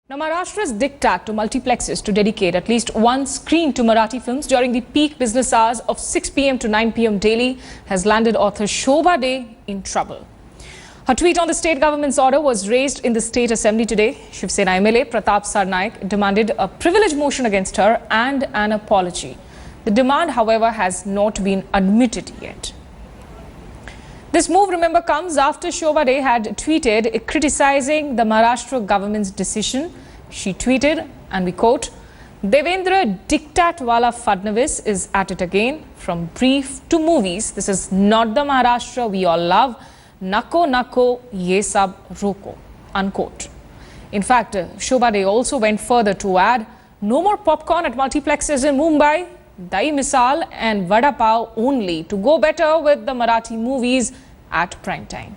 Now, Maharashtra's diktat to multiplexes to dedicate at least one screen to Marathi films during the peak business hours of 6 p.m. to 9 p.m. daily has landed author Shobhaa in trouble. Her tweet on the state government's order was raised in the state assembly today. Shiv Sena MLA Pratap Sarnaik demanded a privilege motion against her and an apology. The demand, however, has not been admitted yet. This move, remember, comes after Shobhaa had tweeted criticizing the Maharashtra government's decision. She tweeted, and we quote, "Devendra Diktat Wala Fadnavis is at it again. From brief to movies, this is not the Maharashtra we all love. Nako nako ye sab roko," unquote. In fact, Shobhaa also went further to add, no more popcorn at multiplexes in Mumbai. Dahi misal and vada pav only to go better with the Marathi movies at prime time.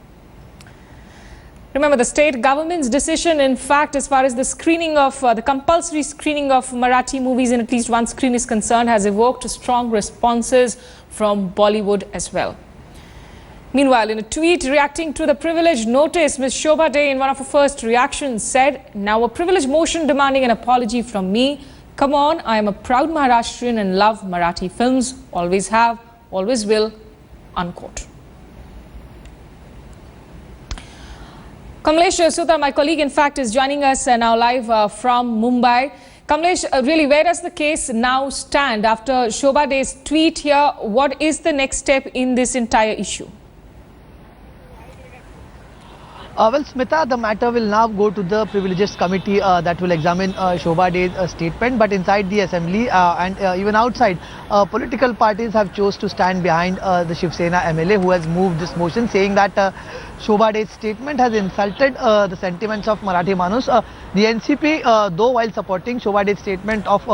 Remember, the state government's decision, in fact, as far as the screening of the compulsory screening of Marathi movies in at least one screen is concerned, has evoked strong responses from Bollywood as well. Meanwhile, in a tweet reacting to the privilege notice, Ms. Shobhaa in one of her first reactions said, "Now a privilege motion demanding an apology from me. Come on, I am a proud Maharashtrian and love Marathi films. Always have, always will," unquote. Kamlesh Sutar, my colleague, in fact, is joining us now live from Mumbai. Kamlesh, really, where does the case now stand after Shobhaa's tweet here? What is the next step in this entire issue? Well, Smita, the matter will now go to the privileges committee that will examine Shobhaa's statement. But inside the assembly and even outside, political parties have chose to stand behind the Shiv Sena MLA, who has moved this motion, saying that Shobhaa's statement has insulted the sentiments of Marathi Manus. The NCP, though while supporting Shobhaa's statement of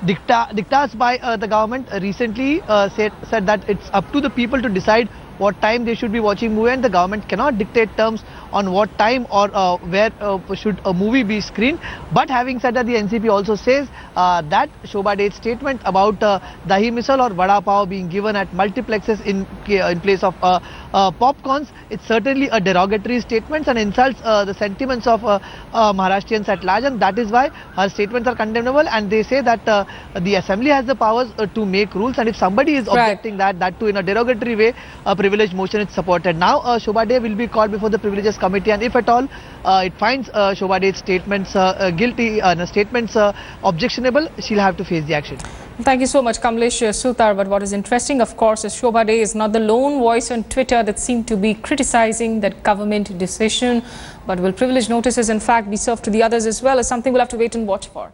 diktats by the government, recently said that it's up to the people to decide what time they should be watching movie, and the government cannot dictate terms on what time or where should a movie be screened. But having said that, the NCP also says that Shobhaa's statement about dahi misal or vada pav being given at multiplexes in place of popcorns, it's certainly a derogatory statement and insults the sentiments of Maharashtrians at large, and that is why her statements are condemnable. And they say that the assembly has the powers to make rules, and if somebody is objecting that too in a derogatory way, a privilege motion is supported. Now Shobhaa will be called before the privileges committee, and if at all it finds Shobhaa's statements guilty, statements objectionable, she'll have to face the action. Thank you so much, Kamlesh Sutar. But what is interesting, of course, is Shobhaa is not the lone voice on Twitter that seemed to be criticizing that government decision. But will privilege notices, in fact, be served to the others as well, is something we'll have to wait and watch for.